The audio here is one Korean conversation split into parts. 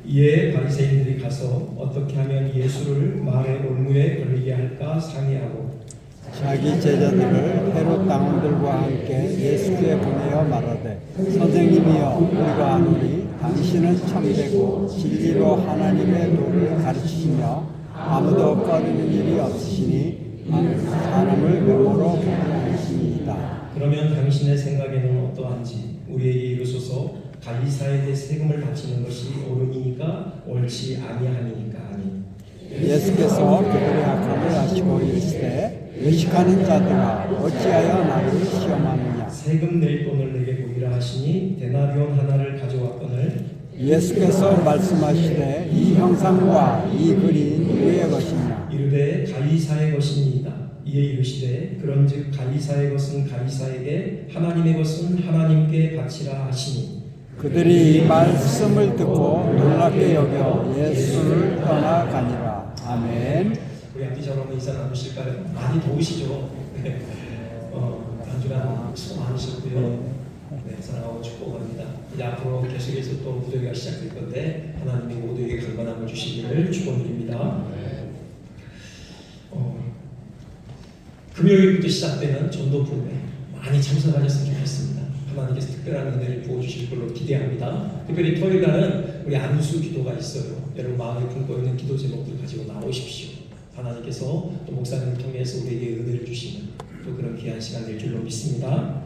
이에 바리새인들이 가서 어떻게 하면 예수를 말의 올무에 걸리게 할까 상의하고 자기 제자들을 헤롯 당원들과 함께 예수께 보내어 말하되 선생님이여 우리가 아노니 당신은 참되고 진리로 하나님의 도를 가르치시며 아무도 꺼리는 일이 없으시니 사람을 외모로 보지 않으시니이다. 그러면 당신의 생각에는 어떠한지 우리에게 이르소서. 가이사에게 세금을 바치는 것이 옳으니까 옳지 아니하니까 아니. 예수께서 그들의 악함을 아시고 이르시되 의식하는 자들아 어찌하여 나를 시험하느냐. 세금 낼 돈을 내게 보이라 하시니 데나리온 하나를 가져왔거늘 예수께서 말씀하시되 이 형상과 이 글이 누구의 것이냐. 이르되 가이사의 것이니이다. 이에 이르시되 그런즉 가이사의 것은 가이사에게 하나님의 것은 하나님께 바치라 하시니. 그들이 이 말씀을 듣고 놀랍게 여겨 예수를 떠나가니라. 아멘. 우리 앞뒤자로 한번 인사 나누실까요? 많이 더우시죠? 한 주간 수고 많으셨고요. 네, 사랑하고 축복합니다. 이제 앞으로 계속해서 또 무더기가 시작될 건데 하나님이 모두에게 강건함을 주시기를 축원드립니다. 금요일부터 시작되는 전도 프로그램 많이 참석하셨으면 좋겠습니다. 하나님께서 특별한 은혜를 부어주실 걸로 기대합니다. 특별히 토요일날은 우리 안수 기도가 있어요. 여러분 마음에 품고 있는 기도 제목들 가지고 나오십시오. 하나님께서 또 목사님을 통해서 우리에게 은혜를 주시는 또 그런 귀한 시간 될 줄로 믿습니다.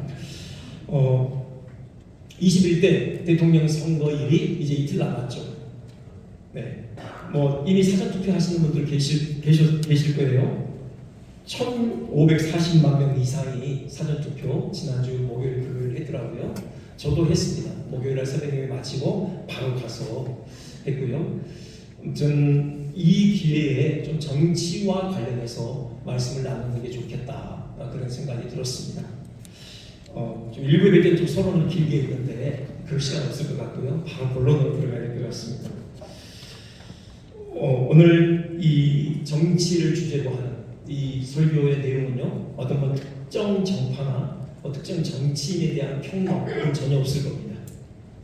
21대 대통령 선거일이 이제 이틀 남았죠. 네, 뭐 이미 사전 투표하시는 분들 계실 거예요. 1,540만 명 이상이 사전 투표 지난주 목요일 금요일 했더라고요. 저도 했습니다. 목요일날 새벽에 마치고 바로 가서 했고요. 아무튼 이 기회에 좀 정치와 관련해서 말씀을 나누는 게 좋겠다 그런 생각이 들었습니다. 좀 일부에 뵐 때는 좀 서론을 길게 했는데 그럴 시간 없을 것 같고요. 바로 본론으로 들어가야 될 것 같습니다. 오늘 이 정치를 주제로 하는 이 설교의 내용은요, 어떤 뭐 특정 정파나 특정 정치인에 대한 평론은 전혀 없을 겁니다.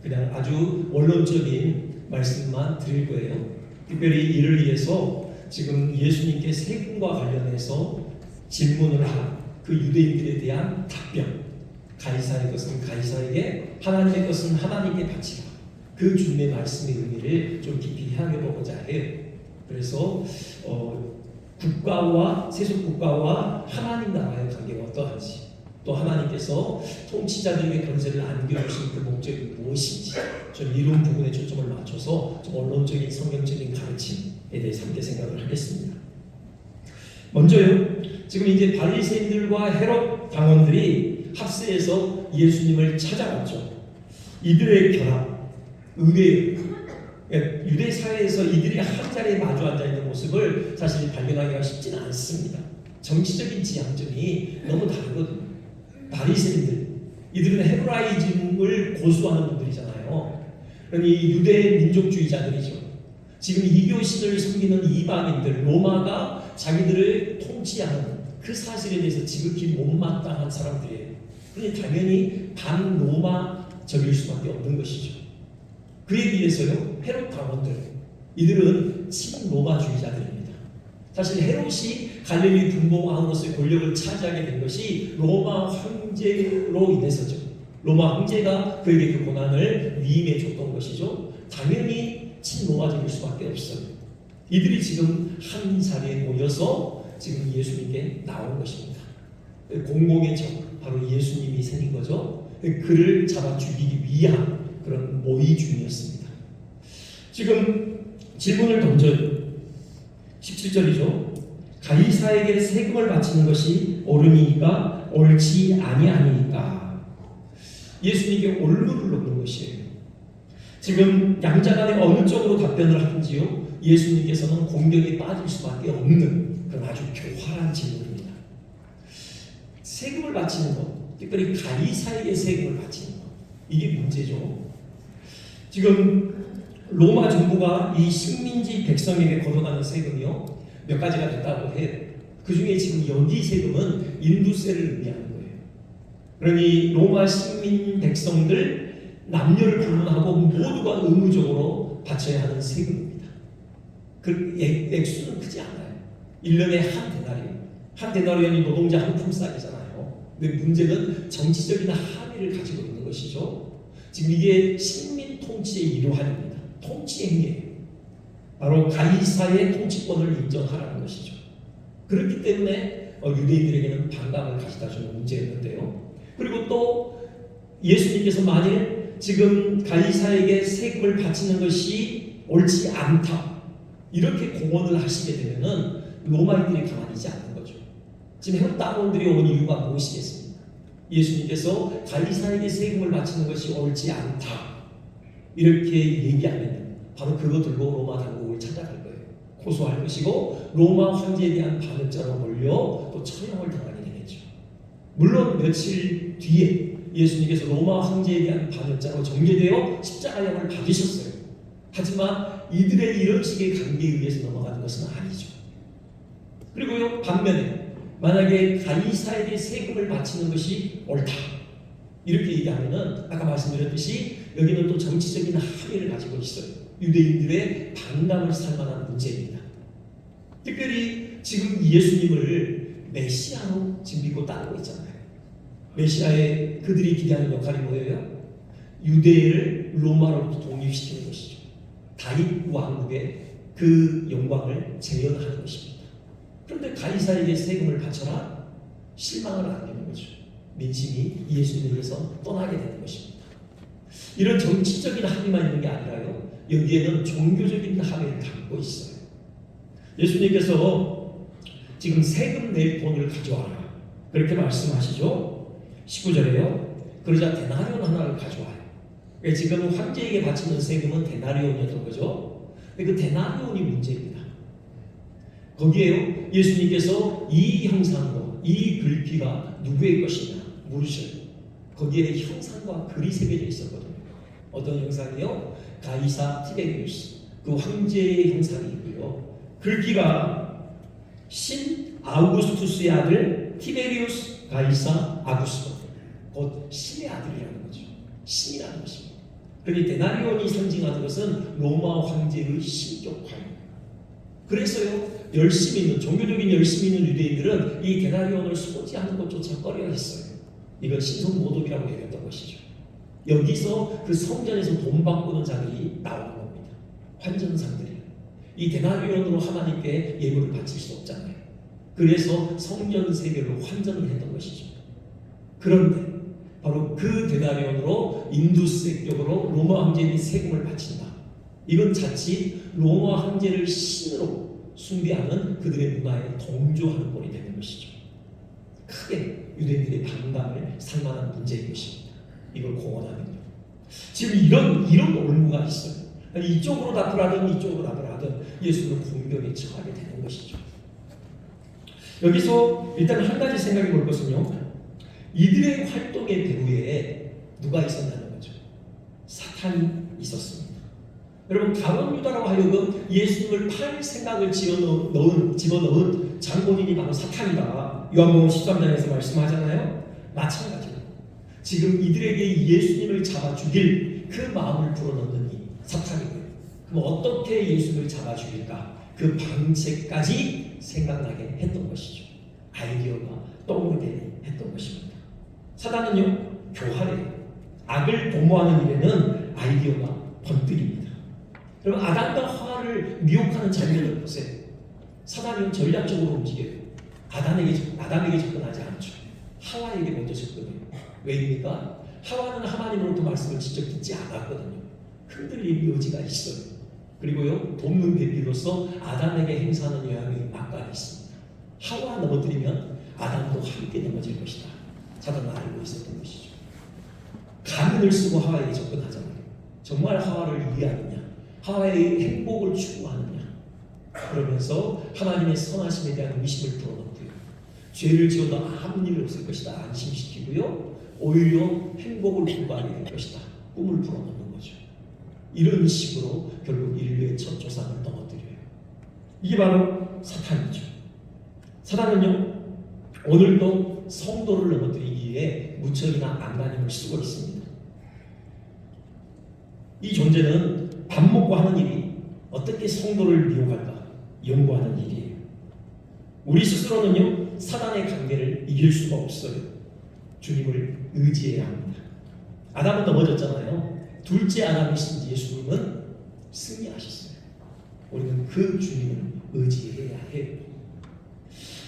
그냥 아주 원론적인 말씀만 드릴 거예요. 특별히 이를 위해서 지금 예수님께 세금과 관련해서 질문을 한 그 유대인들에 대한 답변, 가이사의 것은 가이사에게, 하나님의 것은 하나님께 바치라. 그 주님의 말씀의 의미를 좀 깊이 향해보고자 해요. 그래서 국가와 세속 국가와 하나님 나라의 관계가 어떠한지, 또 하나님께서 통치자들에게 권세를 안겨주신 그 목적이 무엇인지 좀 이런 부분에 초점을 맞춰서 좀 언론적인 성경적인 가르침에 대해서 함께 생각을 하겠습니다. 먼저요, 지금 이제 바리새인들과 헤롯 당원들이 합세해서 예수님을 찾아갔죠. 이들의 결합, 의뢰, 유대 사회에서 이들이 한 자리에 마주 앉아 있는 모습을 사실 발견하기가 쉽지는 않습니다. 정치적인 지향점이 너무 다르거든요. 바리새인들, 이들은 헤브라이즘을 고수하는 분들이잖아요. 그러니 유대 민족주의자들이죠. 지금 이교신을 섬기는 이방인들, 로마가 자기들을 통치하는 그 사실에 대해서 지극히 못마땅한 사람들이에요. 그러니 당연히 반로마적일 수밖에 없는 것이죠. 그에 비해서요, 헤롯 당원들, 이들은 친로마주의자들입니다. 사실 헤롯이 갈릴리 분봉왕으로서의 권력을 차지하게 된 것이 로마 황제로 인해서죠. 로마 황제가 그에게 그 고난을 위임해 줬던 것이죠. 당연히 친로마적일 수밖에 없어요. 이들이 지금 한 자리에 모여서 지금 예수님께 나온 것입니다. 공공의 적, 바로 예수님이 생긴 거죠. 그를 잡아 죽이기 위한 그런 모의 중이었습니다. 지금 질문을 던져요. 17절이죠. 가이사에게 세금을 바치는 것이 옳으니까 옳지 아니하니까. 예수님께 올무를 놓는 것이에요. 지금 양자간에 어느 쪽으로 답변을 하는지요, 예수님께서는 공격에 빠질 수밖에 없는 그런 아주 교활한 질문입니다. 세금을 바치는 것, 특별히 가이사에게 세금을 바치는 것, 이게 문제죠. 지금 로마 정부가 이 식민지 백성에게 걷어가는 세금이요, 몇 가지가 됐다고 해요. 그 중에 지금 여기 세금은 인두세를 의미하는 거예요. 그러니 로마 식민 백성들 남녀를 불문하고 모두가 의무적으로 바쳐야 하는 세금입니다. 그 액수는 크지 않아요. 1년에 한 데나리온이 노동자 한 품삯이잖아요. 근데 문제는 정치적인 합의를 가지고 있는 것이죠. 지금 이게 식민 통치의 이루한입니다. 통치 행위예요. 바로 가이사의 통치권을 인정하라는 것이죠. 그렇기 때문에 유대인들에게는 반감을 가져다 주는 문제였는데요. 그리고 또 예수님께서 만일 지금 가이사에게 세금을 바치는 것이 옳지 않다 이렇게 공언을 하시게 되면은 로마인들이 가만히 있지 않는 거죠. 지금 해외 땅원들이 온 이유가 무엇이겠습니까? 예수님께서 가이사에게 세금을 바치는 것이 옳지 않다 이렇게 얘기하면 바로 그거 들고 로마 당국을 찾아갈 거예요. 고소할 것이고 로마 황제에 대한 반역자로 몰려 또 처형을 당하게 되겠죠. 물론 며칠 뒤에 예수님께서 로마 황제에 대한 반역자로 정죄되어 십자가형을 받으셨어요. 하지만 이들의 이런 식의 관계에 의해서 넘어가는 것은 아니죠. 그리고요, 반면에 만약에 가이사에게 세금을 바치는 것이 옳다 이렇게 얘기하면은 아까 말씀드렸듯이 여기는 또 정치적인 합의를 가지고 있어요. 유대인들의 반감을 살 만한 문제입니다. 특별히 지금 예수님을 메시아로 지금 믿고 따르고 있잖아요. 메시아의 그들이 기대하는 역할이 뭐예요? 유대를 로마로부터 독립시키는 것이죠. 다윗 왕국의 그 영광을 재현하는 것입니다. 그런데 가이사에게 세금을 바쳐라? 실망을 안기는 거죠. 민심이 예수님에게서 떠나게 되는 것입니다. 이런 정치적인 합의만 있는 게 아니라요. 여기에는 종교적인 합의를 담고 있어요. 예수님께서 지금 세금 낼 돈을 가져와라. 그렇게 말씀하시죠. 19절에요. 그러자 데나리온 하나를 가져와요. 그러니까 지금 황제에게 바치는 세금은 데나리온이었던 거죠. 근데 그 데나리온이 문제입니다. 거기에요. 예수님께서 이 형상과 이 글귀가 누구의 것이냐 물으셔요. 거기에 형상과 글이 새겨져 있었거든요. 어떤 형상이요? 가이사 티베리우스 그 황제의 형상이 있고요. 글귀가 신 아우구스투스의 아들 티베리우스 가이사 아구스토 곧 신의 아들이라는 거죠. 신이라는 것입니다. 그러니 데나리온이 상징하는 것은 로마 황제의 신격화입니다. 그래서요 열심히 있는 종교적인 열심히 있는 유대인들은 이 데나리온을 소지하는 것조차 꺼려했어요. 이건 신성 모독이라고 얘기했던 것이죠. 여기서 그 성전에서 돈 바꾸는 자들이 나오는 겁니다. 환전상들이. 이 데나리온으로 하나님께 예물을 바칠 수 없잖아요. 그래서 성전 세계로 환전을 했던 것이죠. 그런데 바로 그 데나리온으로 인두스격으로 로마 황제に세금을 바친다. 이건 자칫 로마 황제를 신으로 숭배하는 그들의 문화에 동조하는 꼴이 되는 것이죠. 크게 유대인들의 반감을 살 만한 문제인 것입니다. 이걸 공언하면요. 지금 이런 올무가 있어요. 이쪽으로 답을 하든 이쪽으로 답을 하든 예수를 공격에 처하게 되는 것이죠. 여기서 일단 한 가지 생각해 볼 것은요. 이들의 활동의 배후에 누가 있었다는 거죠. 사탄이 있었습니다. 여러분 가룟 유다라고 하여금 예수님을 팔 생각을 집어넣은 장본인이 바로 사탄이다. 요한복음 13장에서 말씀하잖아요. 마찬가지로 지금 이들에게 예수님을 잡아 죽일 그 마음을 불어넣는 이 사탄이고요. 그럼 어떻게 예수님을 잡아 죽일까? 그 방책까지 생각나게 했던 것이죠. 아이디어가 떠오르게 했던 것입니다. 사단은요 교활해요. 악을 도모하는 일에는 아이디어가 번뜩입니다. 여러분 아담과 하와를 미혹하는 장면을 보세요. 사단은 전략적으로 움직여요. 아담에게 접근하지 않죠. 하와에게 먼저 접근해요. 왜입니까? 하와는 하나님으로부터 말씀을 직접 듣지 않았거든요. 흔들릴 여지가 있어요. 그리고요 돕는 배비로서 아담에게 행사하는 영향이 막간이 있습니다. 하와 넘어뜨리면 아담도 함께 넘어질 것이다. 사단은 알고 있었던 것이죠. 가면을 쓰고 하와에게 접근하잖아요. 정말 하와를 이해하느냐, 하와의 행복을 추구하느냐, 그러면서 하나님의 선하심에 대한 의심을 불어넣고요. 죄를 지어도 아무 일 없을 것이다 안심시키고요. 오히려 행복을 구하게 될 것이다 꿈을 불어넣는 거죠. 이런 식으로 결국 인류의 첫 조상을 넘어뜨려요. 이게 바로 사탄이죠. 사탄은요 오늘도 성도를 넘어뜨리기 위해 무척이나 안간힘을 쓰고 있습니다. 이 존재는 밥 먹고 하는 일이 어떻게 성도를 미혹할까 연구하는 일이에요. 우리 스스로는요 사단의 관계를 이길 수가 없어요. 주님을 의지해야 합니다. 아담은 넘어졌잖아요. 둘째 아담이신 예수님은 승리하셨어요. 우리는 그 주님을 의지해야 해요.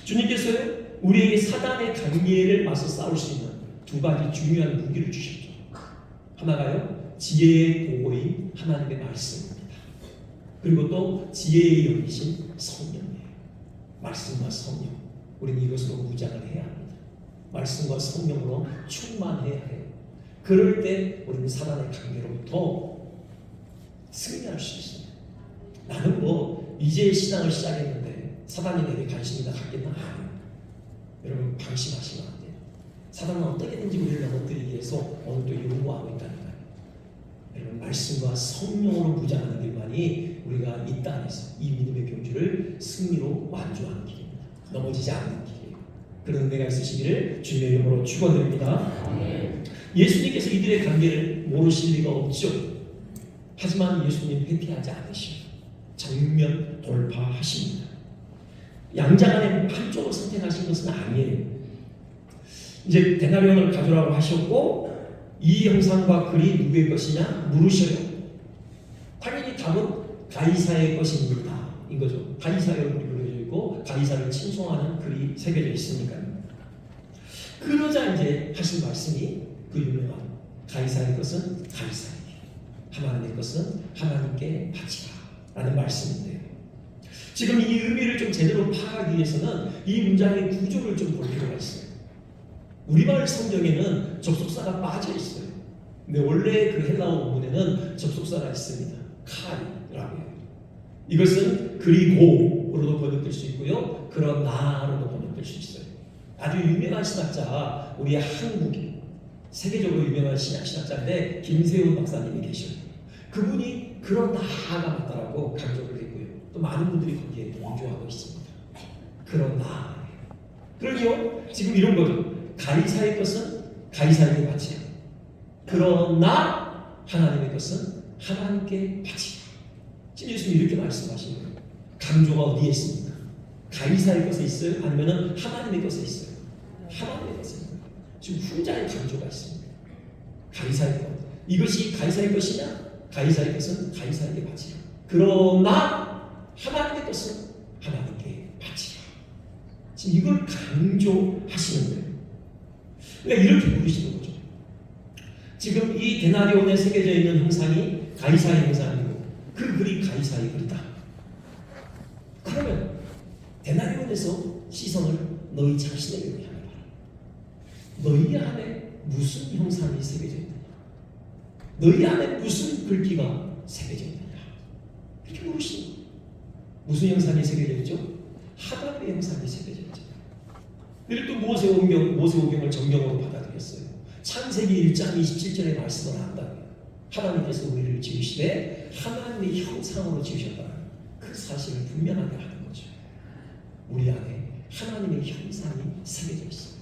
주님께서요 우리에게 사단의 관계를 맞서 싸울 수 있는 두 가지 중요한 무기를 주셨죠. 하나가요 지혜의 도구인 하나님의 말씀입니다. 그리고 또 지혜의 영이신 성령이에요. 말씀과 성령. 우리는 이것으로 무장을 해야 합니다. 말씀과 성령으로 충만해야 해요. 그럴 때 우리는 사단의 관계로부터 승리할 수 있습니다. 나는 뭐 이제 신앙을 시작했는데 사단이 내게 관심이 다 갖겠나? 아니에요. 여러분 방심하시면 안 돼요. 사단은 어떻게든지 우리를 넘어뜨리기 위해서 오늘도 연구하고 있다니까요. 여러분 말씀과 성령으로 무장하는 길만이 우리가 이 땅에서 이 믿음의 경주를 승리로 완주하는 길입니다. 넘어지지 않는 길이에요. 그런 은혜가 있으시기를 주님의 이름으로 축원드립니다. 예수님께서 이들의 관계를 모르실 리가 없죠. 하지만 예수님 회피하지 않으시고 정면 돌파하십니다. 양장 안에 한쪽을 선택하신 것은 아니에요. 이제 데나리온을 가져라고 하셨고 이 형상과 글이 누구의 것이냐 물으셔요. 당연히 답은 가이사의 것입니다. 이거죠. 가이사의 얼굴이 그려져 있고 가이사를 칭송하는 글이 새겨져 있으니까요. 그러자 이제 하신 말씀이 그 유명한 가이사의 것은 가이사에게, 하나님의 것은 하나님께 바치라 라는 말씀인데요. 지금 이 의미를 좀 제대로 파악하기 위해서는 이 문장의 구조를 좀 볼 필요가 있어요. 우리말 성경에는 접속사가 빠져 있어요. 근데 원래 그 헬라어 원문에는 접속사가 있습니다. 카이라고 해요. 이것은 그리고로도 번역될 수 있고요. 그러나로도 번역될 수 있어요. 아주 유명한 신학자, 우리 한국이 세계적으로 유명한 신학자인데 김세훈 박사님이 계셔요. 그분이 그러나가 맞다라고 강조를 했고요. 또 많은 분들이 거기에 동조하고 있습니다. 그러나 그러니요 지금 이런 거죠. 가이사의 것은 가이사에게 바치라. 그러나 하나님의 것은 하나님께 바치라. 지금 예수님이 이렇게 말씀하시는 거예요. 강조가 어디에 있습니까? 가이사의 것에 있어요? 아니면 하나님의 것에 있어요? 하나님의 것에 있어요. 지금 후자의 강조가 있습니다. 가이사의 것. 이것이 가이사의 것이냐? 가이사의 것은 가이사에게 바치라. 그러나 하나님의 것은 하나님께 바치라. 지금 이걸 강조하시는 거예요. 그러니까 이렇게 물으시는 거죠. 지금 이 데나리온에 새겨져 있는 형상이 가이사의 형상이고 그 글이 가이사의 글이다. 그러면 데나리온에서 시선을 너희 자신에게 향해 봐라. 너희 안에 무슨 형상이 새겨져 있느냐? 너희 안에 무슨 글귀가 새겨져 있느냐? 이렇게 물으시는 거예요. 무슨 형상이 새겨져 있죠? 하나님의 형상이 새겨져 있죠. 그리고 또 모세오경을 정경으로 받아들였어요. 창세기 1장 27절의 말씀을 안다고요. 하나님께서 우리를 지으시되 하나님의 형상으로 지으셨다는 그 사실을 분명하게 하는 거죠. 우리 안에 하나님의 형상이 새겨져 있어요.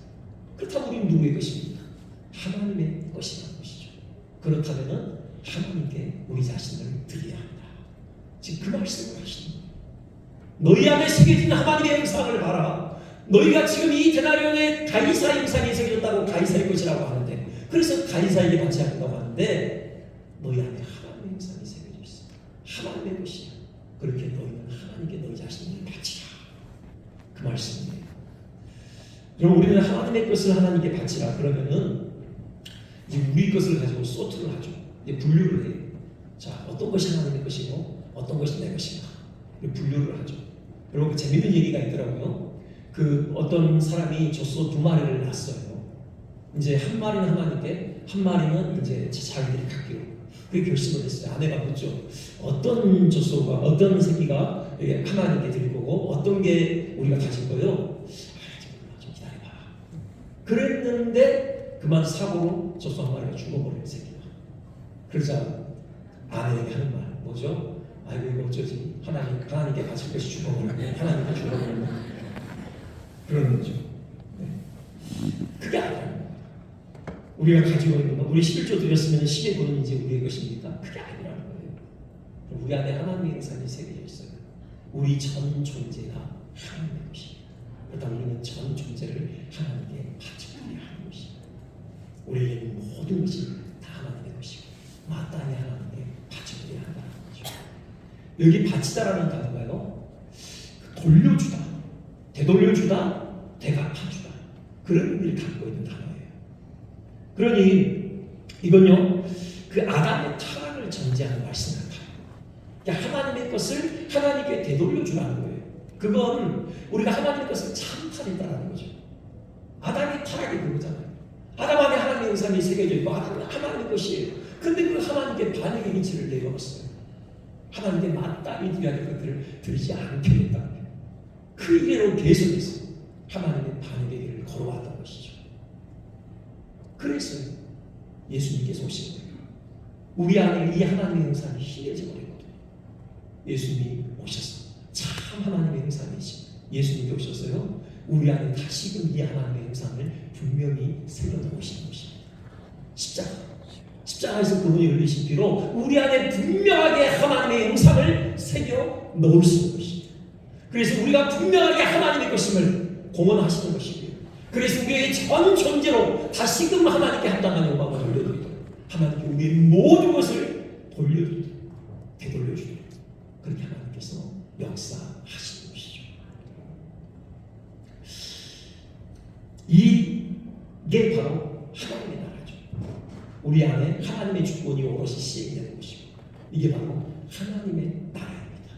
그렇다면 우리는 누구의 것입니까? 하나님의 것이라는 것이죠. 그렇다면 하나님께 우리 자신을 드려야 합니다. 지금 그 말씀을 하시는 거예요. 너희 안에 새겨진 하나님의 형상을 봐라. 너희가 지금 이 데나리온의 가이사 형상이 새겨졌다고 가이사의 것이라고 하는데, 그래서 가이사에게 받지 않는다고 하는데, 너희 안에 하나님의 형상이 새겨져 있어. 하나님의 것이야. 그렇게 너희는 하나님께 너희 자신을 바치라. 그 말씀이에요. 그럼 우리는 하나님의 것을 하나님께 바치라. 그러면은 이제 우리 것을 가지고 소트를 하죠. 이제 분류를 해요. 자, 어떤 것이 하나님의 것이고 어떤 것이 내 것인가. 분류를 하죠. 그리고 재밌는 얘기가 있더라고요. 그 어떤 사람이 젖소 2마리를 낳았어요. 이제 한 마리는 하나님께, 한 마리는 이제 자기들이 갖기로. 그게 결심을 했어요. 아내가 묻죠. 어떤 젖소가, 어떤 새끼가 하나님께 드릴 거고, 어떤 게 우리가 가질 거예요? 좀 기다려봐. 그랬는데 그만 사고로 젖소 한 마리가 죽어버려요, 새끼가. 그러자 아내에게 하는 말 뭐죠? 아이고 이거 어쩌지? 하나님께 바칠 것이 죽어버리네. 하나님께 죽어버리네. 그러는 거죠. 네. 그게 아니에요. 우리가 가지고 있는 것, 우리 11조 드렸으면 12조는 이제 우리의 것입니까? 그게 아니라는 거예요. 우리 안에 하나님의 형상이 새겨져 있어요. 우리 전 존재가 하나님의 것입니다. 그러다 우리는 전 존재를 하나님께 바쳐드려야 하는 것입니다. 우리에게 있는 모든 것이 다 하나님의 것이고 마땅히 하나님께 바쳐드려야 한다는 거죠. 여기 바치다라는 단어가요, 돌려주다, 되돌려주다, 되갚아주다, 그런 의미를 갖고 있는 단어예요. 그러니 이건요, 그 아담의 타락을 전제하는 말씀 같아요. 그러니까 하나님의 것을 하나님께 되돌려주라는 거예요. 그건 우리가 하나님의 것을 찬탄했다라는 거죠. 아담의 타락이 그거잖아요. 아담 안에 하나님의 형상이 새겨져 있고 아담은 하나님의 것이에요. 근데 그 하나님께 반역의 인치를 내걸었어요. 하나님께 마땅히 드려야 할 것들을 드리지 않겠다는 거예요. 그 이래로 계속해서 하나님의 반역의 길을 걸어왔던 것이죠. 그래서 예수님께서 오신 거예요. 우리 안에 이 하나님의 형상이 희해져 버리거든요. 예수님이 오셔서 참 하나님의 형상이신 예수님이 오셨어요. 우리 안에 다시금 이 하나님의 형상을 분명히 새겨놓으시는 것입니다. 십자가에서 그분이 흘리신 피로 우리 안에 분명하게 하나님의 형상을 새겨 넣으시는 것입니다. 그래서 우리가 분명하게 하나님의 것임을 공언하시는 것이고요. 그래서 우리의 전 존재로 다시금 하나님께 합당한 영광을 돌려드리도록, 하나님께 우리의 모든 것을 돌려드리도록, 되돌려주도록 그렇게 하나님께서 역사하시는 것이죠. 이게 바로 하나님의 나라죠. 우리 안에 하나님의 주권이 오롯이 시행되는 것이고, 이게 바로 하나님의 나라입니다.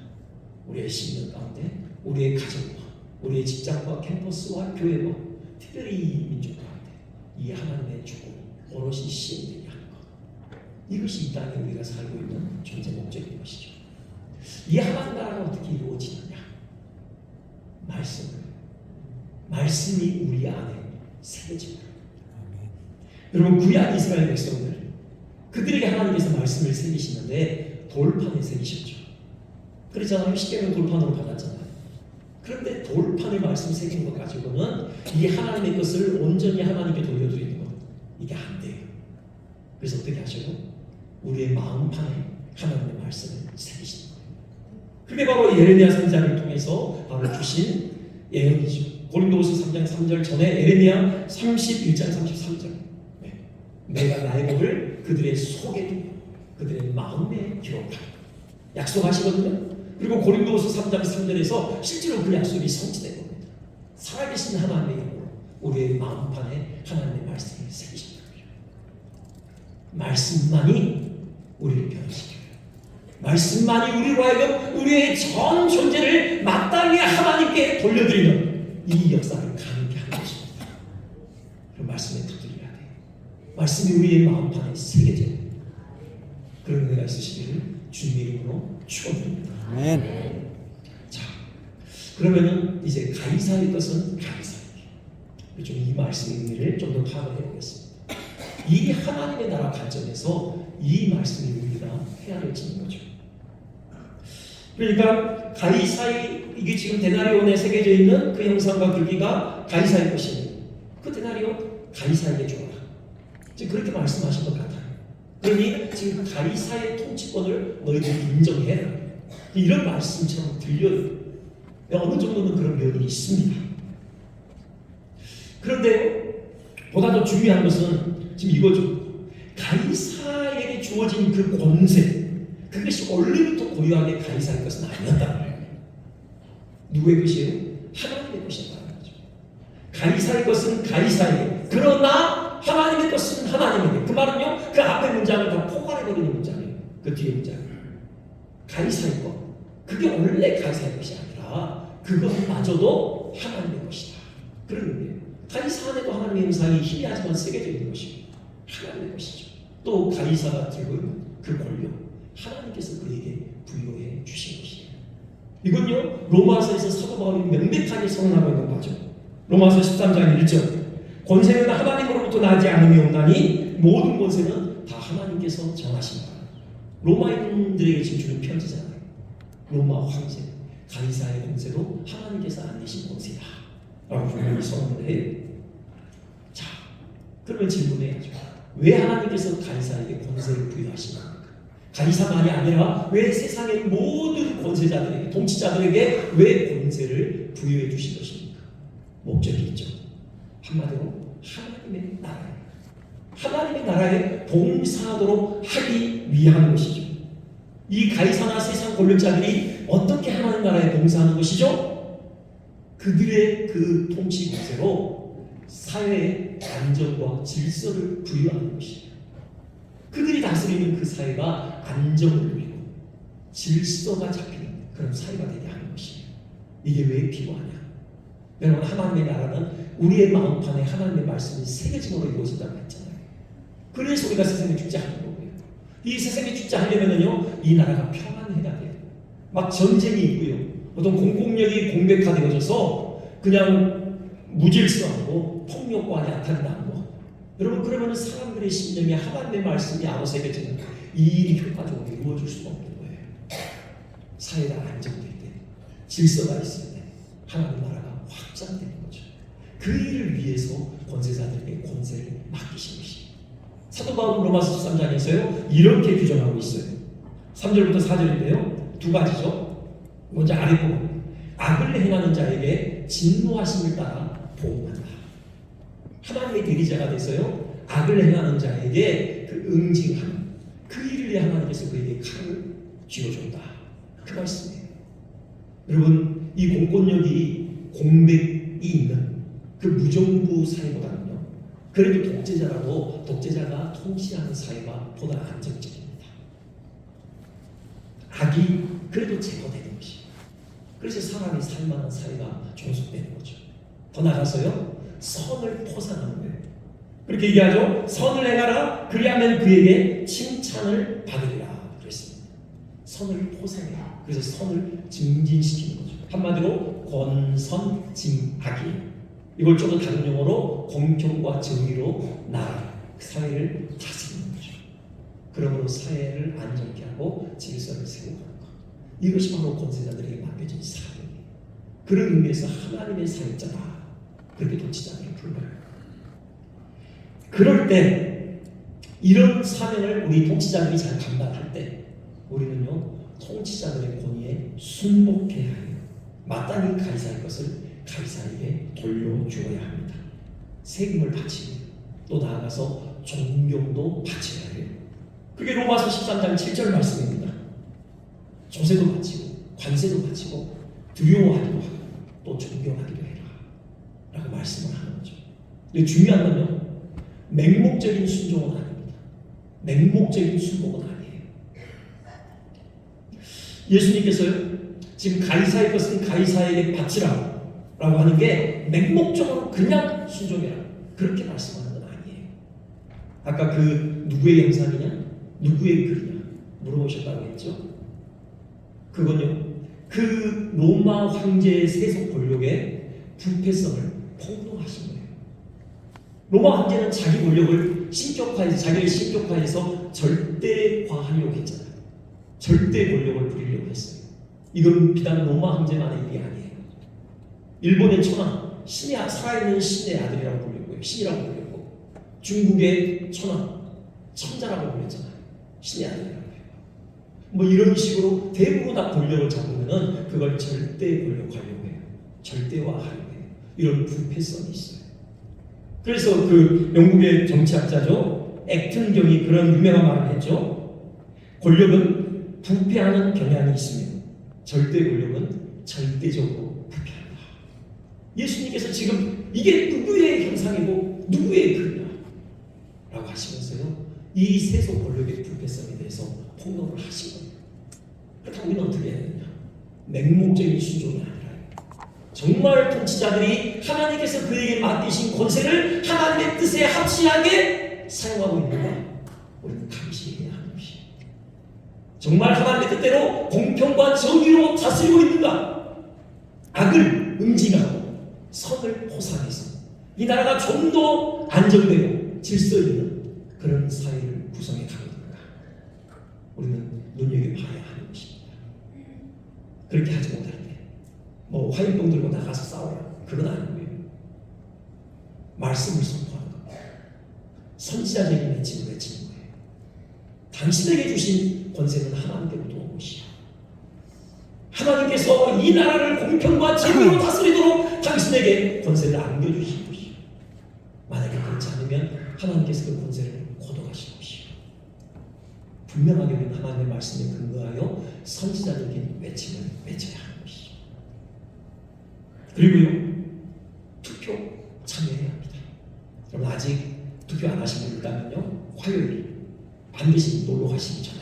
우리의 심령 가운데, 우리의 가정과, 우리의 직장과 캠퍼스와 교회와 특별히 이 민족 가운데 이 하나님의 주권이 오롯이 시행되게 하는 것, 이것이 이 땅에 우리가 살고 있는 존재 목적인 것이죠. 이 하나님 나라가 어떻게 이루어지느냐? 말씀이 우리 안에 새겨집니다. 여러분, 구약 이스라엘 백성들, 그들에게 하나님께서 말씀을 새기시는데 돌판에 새기셨죠. 그렇잖아요. 십계명 돌판으로 받았잖아요. 그런데 돌판에 말씀 새긴 것 가지고는 이 하나님의 것을 온전히 하나님께 돌려드리는 것, 이게 안 돼요. 그래서 어떻게 하셔요? 우리의 마음판에 하나님의 말씀을 새기시는 거예요. 그게 바로 예레미야 선지자를 통해서 바로 주신 예언이죠. 고린도후서 3장 3절 전에 예레미야 31장 33절, 내가 나의 법을 그들의 속에 두며 그들의 마음에 기록하라 약속하시거든요. 그리고 고린도후서 3장 3절에서 실제로 그 약속이 성취된 겁니다. 살아계신 하나님의 영으로 우리의 마음판에 하나님의 말씀을 새기신다. 말씀만이 우리를 변화시켜요. 말씀만이 우리로 하여금 우리의 전 존재를 마땅히 하나님께 돌려드리는 이 역사를 가능케 하는 것입니다. 그 말씀에 붙들려야 돼요. 말씀이 우리의 마음판에 새겨져요. 그런 은혜가 있으시기를 주님의 이름으로 축원드립니다. 아멘. 자, 그러면은 이제 가이사의 것은 가이사에게, 좀 이 말씀의 의미를 좀 더 파악을 해보겠습니다. 이 하나님의 나라 관점에서 이 말씀이 우리가 헤아려지는 거죠. 그러니까 가이사의, 이게 지금 데나리온에 새겨져 있는 그 형상과 글귀가 가이사의 것이니 그 데나리온 가이사에게 주어라. 지금 그렇게 말씀하신 것 같아요. 그러니 지금 가이사의 통치권을 너희들이 인정해라, 이런 말씀처럼 들려요. 어느 정도는 그런 면이 있습니다. 그런데 보다 더 중요한 것은 지금 이거죠. 가이사에게 주어진 그 권세, 그것이 원래부터 고유하게 가이사의 것은 아니었다는 거예요. 누구의 것이에요? 하나님의 것이었다는 거죠. 가이사의 것은 가이사에게, 그러나 하나님의 것은 하나님에게. 그 말은요, 그 앞에 문장을 다 포괄해버리는 문장이에요. 그 뒤에 문장. 가이사의 것, 그게 원래 가이사의 것이 아니라 그것마저도 하나님의 것이다, 그런 의미예요. 가이사 안에도 하나님의 형상이 희미하지만 새겨져 있는 것이 하나님의 것이죠. 또 가이사가 들고 있는 그 권력, 하나님께서 그에게 부여해 주신 것이에요. 이건요, 로마서에서 사도 바울이 명백하게 선언하고 있는 바죠. 로마서 13장 1절, 권세는 하나님으로부터 나지 않음이 없나니 모든 권세는 다 하나님께서 정하신다. 로마인들에게 지금 주는 편지잖아요. 로마 황제 가이사의 권세도 하나님께서 안 내신 권세다 라고 분명히 선언을 해요. 자, 그러면 질문해야죠. 왜 하나님께서 가이사에게 권세를 부여하신 겁니까? 가이사만이 아니라 왜 세상의 모든 권세자들에게, 통치자들에게 왜 권세를 부여해 주신 것입니까? 목적이 있죠. 한마디로 하나님의 나라예요. 하나님의 나라에 봉사하도록 하기 위한 것이죠. 이 가이사나 세상 권력자들이 어떻게 하나님 나라에 봉사하는 것이죠? 그들의 그 통치 권세로 사회의 안정과 질서를 부여하는 것이에요. 그들이 다스리는 그 사회가 안정을 누리고 질서가 잡히는 그런 사회가 되게 하는 것이에요. 이게 왜 필요하냐? 여러분, 하나님의 나라는 우리의 마음판에 하나님의 말씀이 새겨짐으로 이루어진다고 했잖아요. 그래서 우리가 세상에 죽지 않는 거고요. 이 세상에 죽지 않으려면요, 이 나라가 평안해야 돼요. 막 전쟁이 있고요, 어떤 공공력이 공백화되어져서 그냥 무질서하고 폭력과 야탄이 나고, 여러분, 그러면 사람들의 심령에 하나님의 말씀이 아로새겨지는 이 일이 효과적으로 이루어질 수가 없는 거예요. 사회가 안정될 때, 질서가 있을 때 하나님 나라가 확장되는 거죠. 그 일을 위해서 권세자들에게 권세를 맡기신 것이에요. 사도 바울은 로마서 13장에서요 이렇게 규정하고 있어요. 3절부터 4절인데요, 두 가지죠. 먼저 아래 부분, 악을 행하는 자에게 진노하심을 따라 보응한다. 하나님의 대리자가 돼서요, 악을 행하는 자에게 그 응징하는 그 일을 위해 하나님께서 그에게 칼을 쥐어준다. 그 말씀이에요. 여러분, 이 공권력이 공백이 있는 그 무정부 사회보다는요, 그래도 독재자가 통치하는 사회가 보다 안정적입니다. 악이 그래도 제거되는 것이. 그래서 사람이 살만한 사회가 종속되는 거죠. 더 나아가서요, 선을 포상하는 거예요. 그렇게 얘기하죠. 선을 행하라. 그리하면 그에게 칭찬을 받으리라. 그랬습니다. 선을 포상해라. 그래서 선을 증진시키는 거죠. 한마디로 권선징악이에요. 이걸 좀 더 다른 용어로 공평과 정의로 나라, 그 사회를 다스리는 거죠. 그러므로 사회를 안정케 하고 질서를 세우고 하는 것. 이것이 바로 권세자들에게 맡겨진 사명이에요. 그런 의미에서 하나님의 사역자다, 그렇게 통치자들을 불러요. 그럴 때 이런 사명을 우리 통치자들이 잘 감당할 때 우리는요, 통치자들의 권위에 순복해야 해요. 마땅히 가이사의 것을 가이사에게 돌려주어야 합니다. 세금을 바치고 또 나아가서 존경도 바쳐야 해요. 그게 로마서 13장 7절 말씀입니다. 조세도 바치고 관세도 바치고 두려워하기도 하고 또 존경하기도 해라 라고 말씀을 하는 거죠. 근데 중요한 건요, 맹목적인 순종은 아닙니다. 맹목적인 순복은 아니에요. 예수님께서요, 지금 가이사의 것은 가이사에게 바치라 라고 하는 게 맹목적으로 그냥 순종해라, 그렇게 말씀하는 건 아니에요. 아까 그 누구의 영상이냐, 누구의 글이냐 물어보셨다고 했죠. 그건요, 그 로마 황제의 세속 권력의 부패성을 폭로하신 거예요. 로마 황제는 자기 권력을 자기를 신격화해서 절대화하려고 했잖아요. 절대 권력을 부리려고 했어요. 이건 비단 로마 황제만의 일이 아니에요. 일본의 천황, 살아있는 신의 아들이라고 불렸고요, 신이라고 불렸고, 중국의 천황, 천자라고 불렸잖아요. 신의 아들이라고. 뭐 이런 식으로 대부분 다 권력을 잡으면은 그걸 절대 권력하려고 해요. 절대화하려고 해요. 이런 부패성이 있어요. 그래서 그 영국의 정치학자죠, 액튼 경이 그런 유명한 말을 했죠. 권력은 부패하는 경향이 있으며 절대 권력은 절대적으로 부패한다. 예수님께서 지금 이게 누구의 형상이고 누구의 글이냐 라고 하시면서요, 이 세속 권력의 부패성에 대해서 폭로를 하신 거예요. 그렇다고 우리는 어떻게 해야 되냐? 맹목적인 순종이 아니라 정말 통치자들이 하나님께서 그에게 맡기신 권세를 하나님의 뜻에 합치하게 사용하고 있는가? 우리는 감시해야 하는 것이에요. 정말 하나님의 뜻대로 공평과 정의로 다스리고 있는가? 악을 응징하고 선을 포상해서 이 나라가 좀 더 안정되고 질서 있는 그런 사회를 구성해 가고 있는가? 우리는 눈여겨봐야 하는 것입니다. 그렇게 하지 못할 때 뭐 화염병 들고 나가서 싸워요, 그건 아니고요. 말씀을 선포하는 겁니다. 선지자적인 외침을 외치는 거예요. 당신에게 주신 권세는 하나님께로부터 온 것이야. 하나님께서 이 나라를 공평과 진리로 다스리도록 당신에게 권세를 안겨주신 것이요. 만약에 그렇지 않으면 하나님께서 그 권세를 거둬가실 것이요. 분명하게 우리는 하나님의 말씀에 근거하여 선지자적인 외침을 외쳐야 하는 것이죠. 그리고요, 투표 참여해야 합니다. 여러분 아직 투표 안 하신 분 있다면요, 화요일 반드시 놀러 가시기 전에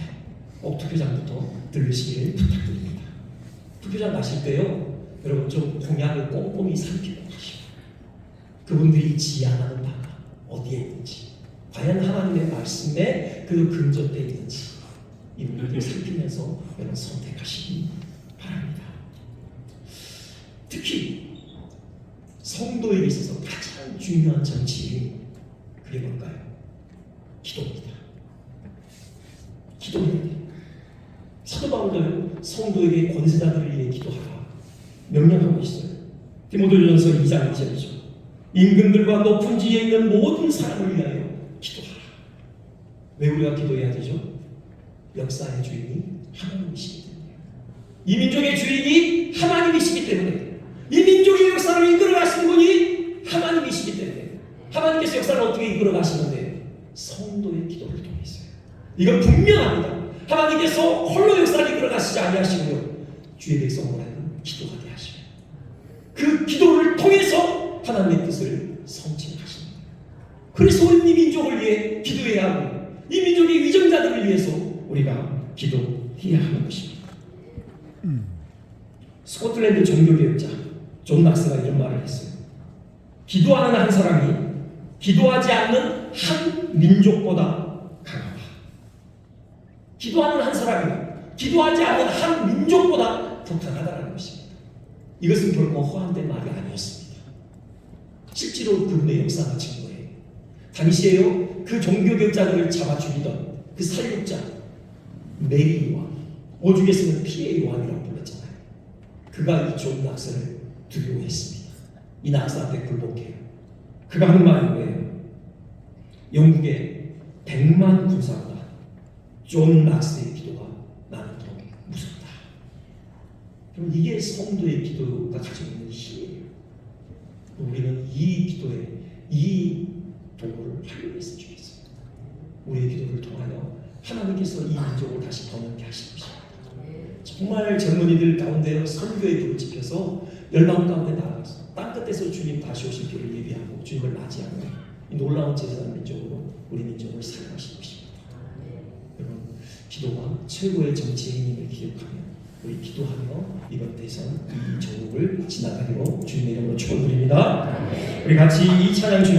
꼭 투표장부터 들르시기를 부탁드립니다. 투표장 가실 때요, 여러분 좀 공약을 꼼꼼히 살피고 가시고, 그분들이 지향하는 바가 어디에 있는지, 과연 하나님의 말씀에 그 근접되어 있는지 이 부분들을 살피면서 여러분 선택하시기 바랍니다. 특히 성도에게 있어서 가장 중요한 정치인이 그게 뭘까요? 기도입니다. 기도해야 돼요. 사도 바울도 성도에게 권세자들을 위해 기도하라 명령하고 있어요. 디모데전서 2장 2절이죠. 임금들과 높은 지위에 있는 모든 사람을 위하여 기도하라. 왜 우리가 기도해야 되죠? 역사의 주인이 하나님이시기 때문에. 이 민족의 주인이 하나님이시기 때문에. 이 민족의 역사를 이끌어가시는 분이 하나님이시기 때문에. 하나님께서 역사를 어떻게 이끌어가시는데? 성도의 기도를 통해서요. 이건 분명합니다. 하나님께서 홀로 역사를 이끌어가시지 아니하시고요, 주의 백성을 하여금 기도하게 하시고, 그 기도를 통해서 하나님의 뜻을 성취하십니다. 그래서 우리 이 민족을 위해 기도해야 하고, 이 민족의 위정자들을 위해서 우리가 기도해야 하는 것입니다. 스코틀랜드 종교개혁자 존 낙스가 이런 말을 했어요. 기도하는 한 사람이 기도하지 않는 한 민족보다 강하다. 기도하는 한 사람이 기도하지 않는 한 민족보다 더 강하다는 것입니다. 이것은 결코 허황된 말이 아니었습니다. 실제로 그분의 역사가 증거해요. 당시에요, 그 종교개혁자들을 잡아 죽이던 그 살육자 메리 요한, 오죽했으면 피해 요한이라고 불렀잖아요. 그가 이 존 낙스를 두려워했습니다. 이 낙스한테 굴복해요. 그가 하는 말이 뭐예요? 영국의 100만 군사보다 존 낙스의 기도가 나는 더 무섭다. 그럼 이게 성도의 기도가 가지고 있는 힘이에요. 우리는 이 기도에 이 도구를 활용했으면 좋겠어요. 우리의 기도를 통하여 하나님께서 이 민족을 다시 번영케 하실 것입니다. 정말 젊은이들 가운데 선교의 불을 지펴서 열방 가운데 나아가서 땅끝에서 주님 다시 오실 길을 예비하고 주님을 맞이하는 이 놀라운 제사장 민족으로 우리 민족을 사용하실 것입니다. 여러분, 기도가 최고의 정치의 힘임을 기억하며 우리 기도하며 이번 대선 이 정국을 지나가기로 주님의 이름으로 축원드립니다. 우리 같이 이 찬양 주